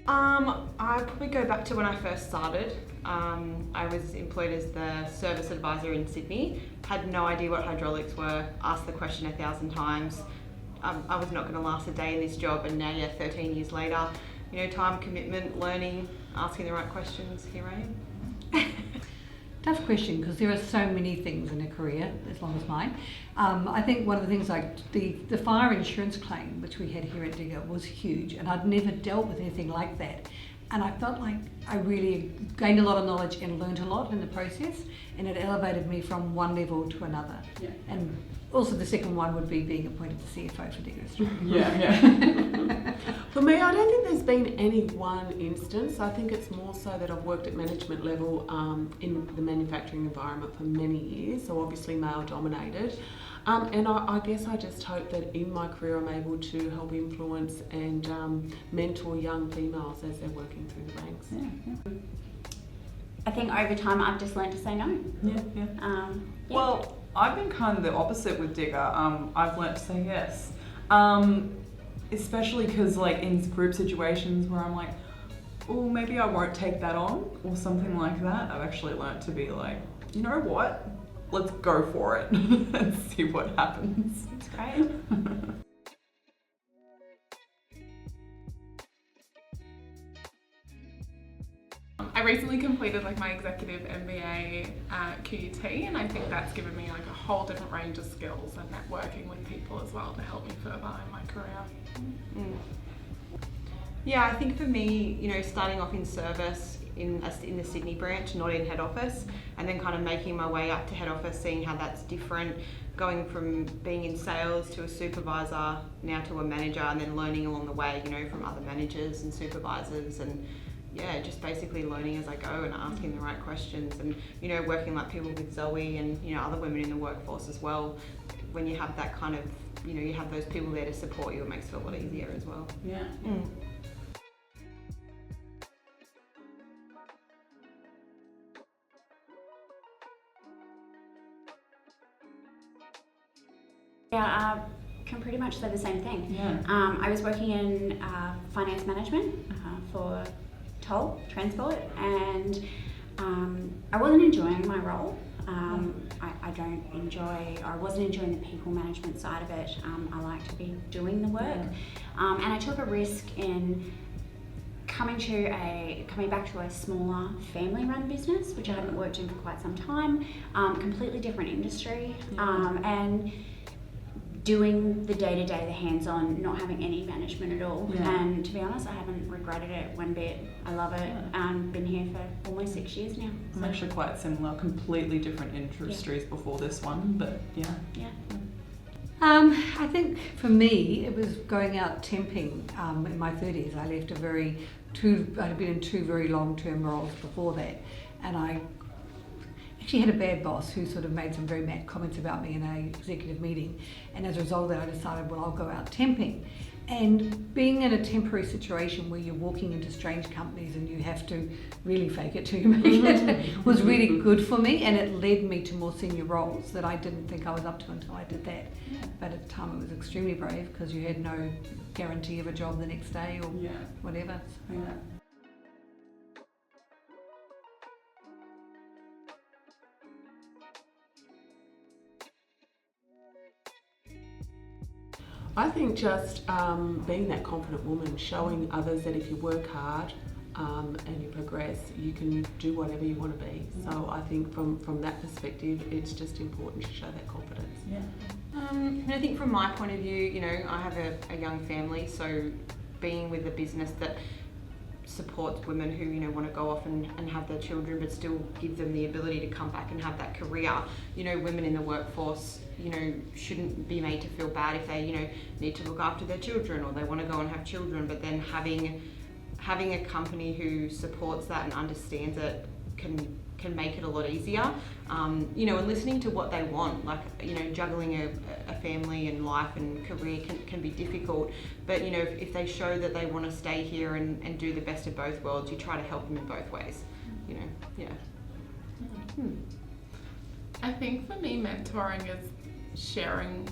I probably go back to when I first started. I was employed as the service advisor in Sydney, had no idea what hydraulics were, asked the question 1,000 times. I was not going to last a day in this job, and now, 13 years later, time, commitment, learning, asking the right questions, here I am. Tough question, because there are so many things in a career, as long as mine. I think one of the things, like the fire insurance claim, which we had here at Digga, was huge, and I'd never dealt with anything like that. And I felt like I really gained a lot of knowledge and learned a lot in the process, and it elevated me from one level to another. Yeah. And also the second one would be being appointed the CFO for Digga Australia. Yeah. For me, I don't think there's been any one instance. I think it's more so that I've worked at management level in the manufacturing environment for many years, so obviously male dominated. And I guess I just hope that in my career I'm able to help influence and mentor young females as they're working through the ranks. Yeah. I think over time I've just learned to say no. Yeah. Well, I've been kind of the opposite with Digga. I've learnt to say yes. Especially because in group situations where I'm like, oh, maybe I won't take that on or something like that, I've actually learnt to be like, you know what? Let's go for it and see what happens. That's great. I recently completed my executive MBA at QUT, and I think that's given me a whole different range of skills and networking with people as well to help me further in my career. Yeah, I think for me, starting off in service in the Sydney branch, not in head office, and then kind of making my way up to head office, seeing how that's different, going from being in sales to a supervisor, now to a manager, and then learning along the way, from other managers and supervisors, and just basically learning as I go and asking the right questions, and working like people with Zoe and other women in the workforce as well. When you have that kind of, you have those people there to support you, it makes it a lot easier as well. Yeah. Yeah, I can pretty much say the same thing. Yeah. I was working in finance management for toll transport, and I wasn't enjoying my role. I wasn't enjoying the people management side of it. I like to be doing the work, and I took a risk in coming back to a smaller family-run business, which I hadn't worked in for quite some time. Completely different industry, and doing the day-to-day, the hands-on, not having any management at all. Yeah. And to be honest, I haven't regretted it one bit. I love it. Been here for almost 6 years now. I'm actually quite similar, completely different industries before this one, but yeah. I think for me, it was going out temping in my 30s. I left I'd been in 2 very long-term roles before that, and I actually had a bad boss who sort of made some very mad comments about me in an executive meeting, and as a result of that I decided, well, I'll go out temping. And being in a temporary situation where you're walking into strange companies and you have to really fake it till you make it was really good for me, and it led me to more senior roles that I didn't think I was up to until I did that. But at the time it was extremely brave, because you had no guarantee of a job the next day or whatever. So. Yeah. I think just being that confident woman, showing others that if you work hard and you progress, you can do whatever you want to be. So I think from that perspective, it's just important to show that confidence. Yeah. And I think from my point of view, I have a young family, so being with a business that supports women who want to go off and have their children, but still give them the ability to come back and have that career. Women in the workforce shouldn't be made to feel bad if they need to look after their children, or they want to go and have children, but then having a company who supports that and understands it can make it a lot easier. And listening to what they want, juggling a family and life and career can be difficult, but if they show that they want to stay here and do the best of both worlds, you try to help them in both ways. I think for me, mentoring is sharing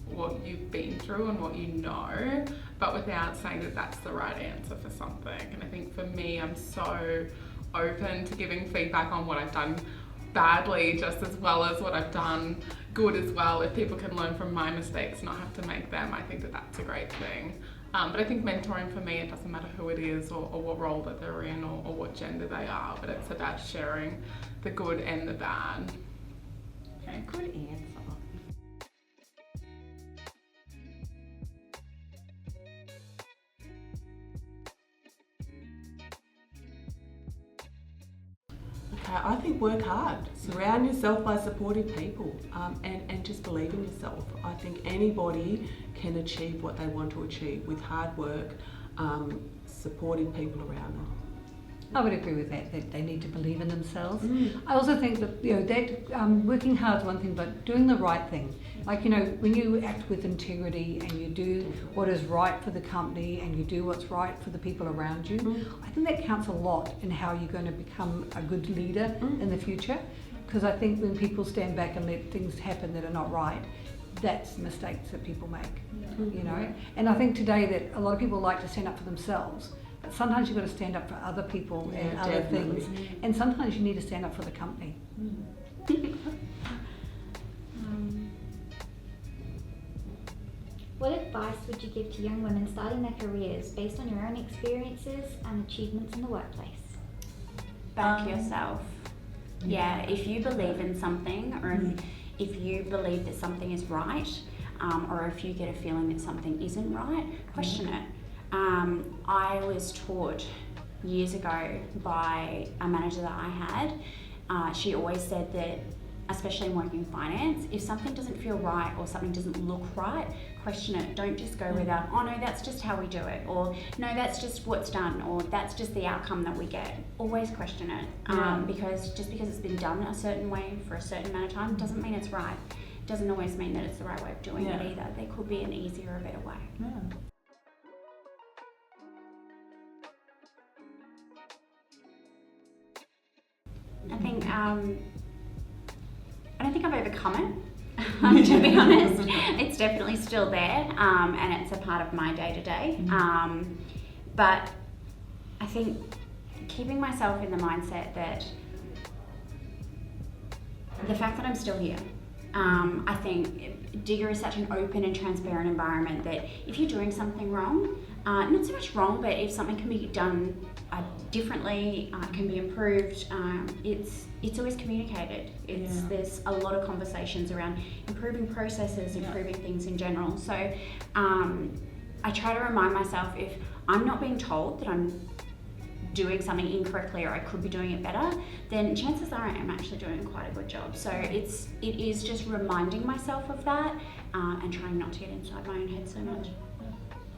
what you've been through and what you know, but without saying that that's the right answer for something. And I think for me, I'm so open to giving feedback on what I've done badly just as well as what I've done good as well. If people can learn from my mistakes, not have to make them, I think that that's a great thing. But I think mentoring for me, it doesn't matter who it is or what role that they're in or what gender they are, but it's about sharing the good and the bad. Okay, good answer. Okay, I think work hard. Surround yourself by supportive people, and just believe in yourself. I think anybody can achieve what they want to achieve with hard work, supportive people around them. I would agree with that they need to believe in themselves. I also think that, that working hard is one thing, but doing the right thing. Like, when you act with integrity and you do what is right for the company and you do what's right for the people around you, I think that counts a lot in how you're going to become a good leader in the future. Because I think when people stand back and let things happen that are not right, that's mistakes that people make, And I think today that a lot of people like to stand up for themselves. But sometimes you've got to stand up for other people and other definitely. things. And sometimes you need to stand up for the company. What advice would you give to young women starting their careers based on your own experiences and achievements in the workplace? Back yourself. Yeah, if you believe in something, or if you believe that something is right, or if you get a feeling that something isn't right, question it. I was taught years ago by a manager that I had. She always said that, especially in working in finance, if something doesn't feel right or something doesn't look right, question it. Don't just go without, oh no, that's just how we do it, or no, that's just what's done, or that's just the outcome that we get. Always question it, because just because it's been done a certain way for a certain amount of time doesn't mean it's right. It doesn't always mean that it's the right way of doing it either. There could be an easier or better way. I think I don't think I've overcome it, to be honest. It's definitely still there, and it's a part of my day-to-day. But I think keeping myself in the mindset that the fact that I'm still here, I think Digga is such an open and transparent environment that if you're doing something wrong, not so much wrong, but if something can be done differently, can be improved, it's always communicated. There's a lot of conversations around improving processes, improving things in general. So I try to remind myself, if I'm not being told that I'm doing something incorrectly or I could be doing it better, then chances are I am actually doing quite a good job. So it is just reminding myself of that, and trying not to get inside my own head so much.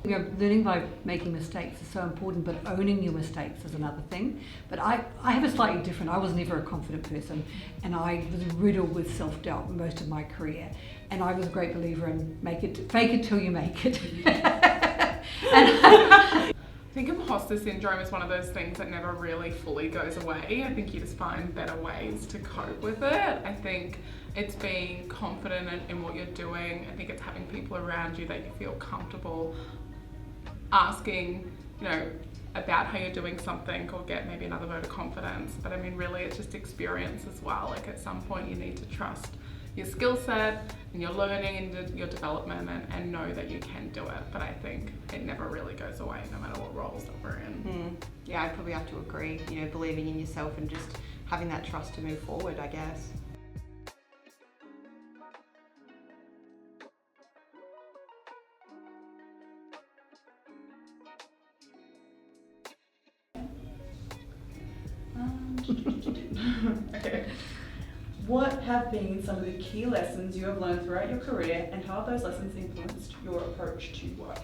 Learning by making mistakes is so important, but owning your mistakes is another thing. But I have a slightly different, I was never a confident person, and I was riddled with self-doubt most of my career. And I was a great believer in fake it till you make it. I think imposter syndrome is one of those things that never really fully goes away. I think you just find better ways to cope with it. I think it's being confident in what you're doing. I think it's having people around you that you feel comfortable asking, about how you're doing something, or get maybe another vote of confidence. But I mean, really, it's just experience as well. Like, at some point you need to trust your skill set and your learning and your development, and know that you can do it. But I think it never really goes away, no matter what roles that we're in. Yeah, I probably have to agree, believing in yourself and just having that trust to move forward, I guess. Okay. What have been some of the key lessons you have learned throughout your career, and how have those lessons influenced your approach to work?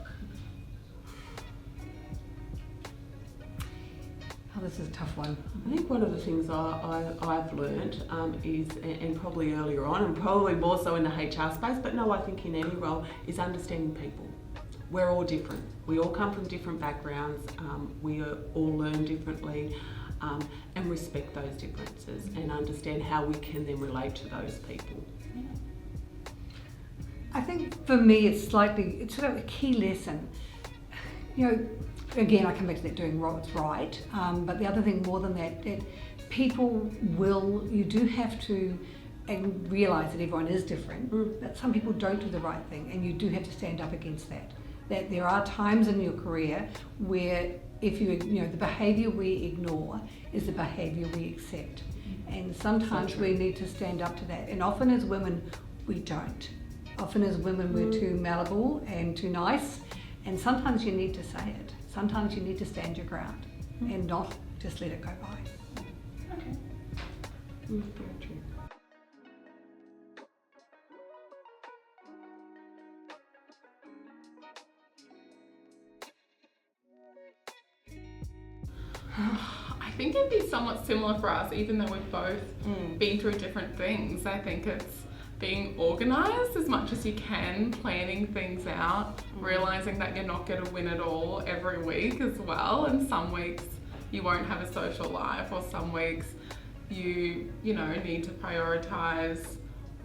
Oh, this is a tough one. I think one of the things I've learned is, and probably earlier on, and probably more so in the HR space, but no, I think in any role, is understanding people. We're all different. We all come from different backgrounds. We all learn differently. And respect those differences and understand how we can then relate to those people. I think for me it's sort of a key lesson. you know, again, I come back to that doing what's right. But the other thing more than that, you do have to and realise that everyone is different, but some people don't do the right thing, and you do have to stand up against that. That there are times in your career where if the behaviour we ignore is the behaviour we accept. And sometimes we need to stand up to that. And often as women, we don't. Often as women, we're too malleable and too nice. And sometimes you need to say it. Sometimes you need to stand your ground and not just let it go by. Okay. Very true. I think it'd be somewhat similar for us, even though we've both been through different things. I think it's being organised as much as you can, planning things out, realising that you're not going to win it all every week as well, and some weeks you won't have a social life, or some weeks you need to prioritise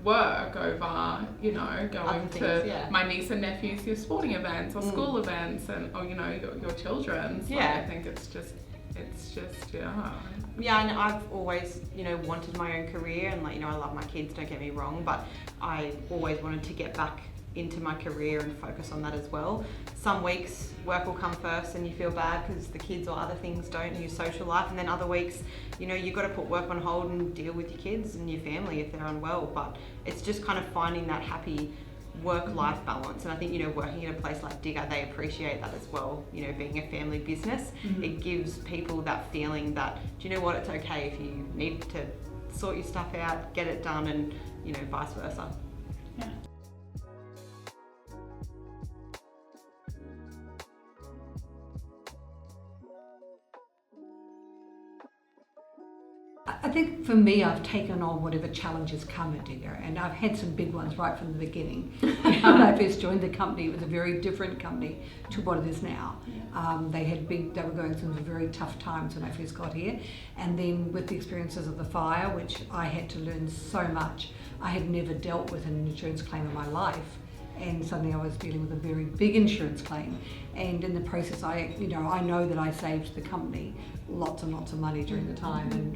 work over, going to my niece and nephew's sporting events or school events or your children's. I think it's just Yeah, and I've always, wanted my own career, and I love my kids, don't get me wrong, but I always wanted to get back into my career and focus on that as well. Some weeks work will come first and you feel bad because the kids or other things don't in your social life, and then other weeks, you've got to put work on hold and deal with your kids and your family if they're unwell. But it's just kind of finding that happy work-life balance, and I think working at a place like Digga, they appreciate that as well. Being a family business, it gives people that feeling that, do you know what, it's okay if you need to sort your stuff out, get it done, and vice versa. Yeah. I think for me, I've taken on whatever challenges come at Digga, and I've had some big ones right from the beginning. When I first joined the company, it was a very different company to what it is now. They were going through some very tough times when I first got here, and then with the experiences of the fire, which I had to learn so much. I had never dealt with an insurance claim in my life, and suddenly I was dealing with a very big insurance claim, and in the process I know that I saved the company lots and lots of money during the time, and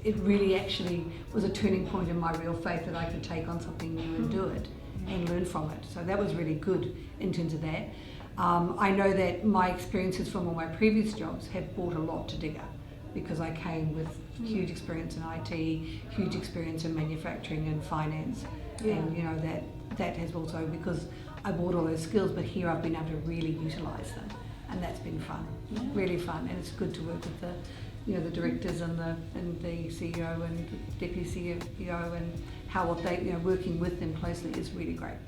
it really actually was a turning point in my real faith that I could take on something new and do it and learn from it. So that was really good in terms of that. I know that my experiences from all my previous jobs have brought a lot to Digga, because I came with huge experience in IT, huge experience in manufacturing and finance, and that has also, because I brought all those skills, but here I've been able to really utilise them, and that's been fun, really fun, and it's good to work with the directors and the CEO and the deputy CEO, and how working with them closely is really great.